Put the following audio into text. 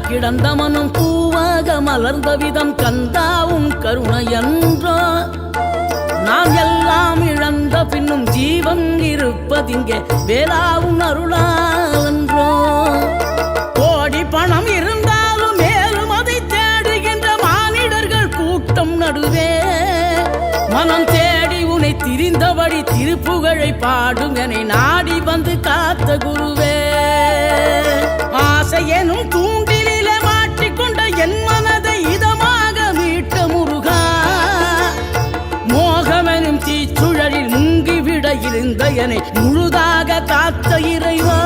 கிடந்த மனம் பூவாக மலர்ந்த விதம் கந்தாவும் கருணையன்றோ நாம் எல்லாம் இழந்த பின்னும் ஜீவன் இருப்பதிங்கே வேளாவும் அருளாவென்றோ கோடி பணம் இருந்தாலும் மேலும் அதை தேடுகின்ற மானிடர்கள் கூட்டம் நடுவே மனம் தேடி உனை திரிந்தபடி திருப்புகழை பாடும் என்னை நாடி வந்து காத்த குருவே ஆசை எனும் தூண்டிலே மாட்டிக்கொண்ட என் மனதை இதமாக மீட்ட முருகா மோகமெனும் தீச்சுழலில் முங்கிவிட இருந்த என்னை முழுதாக காத்த இறைவா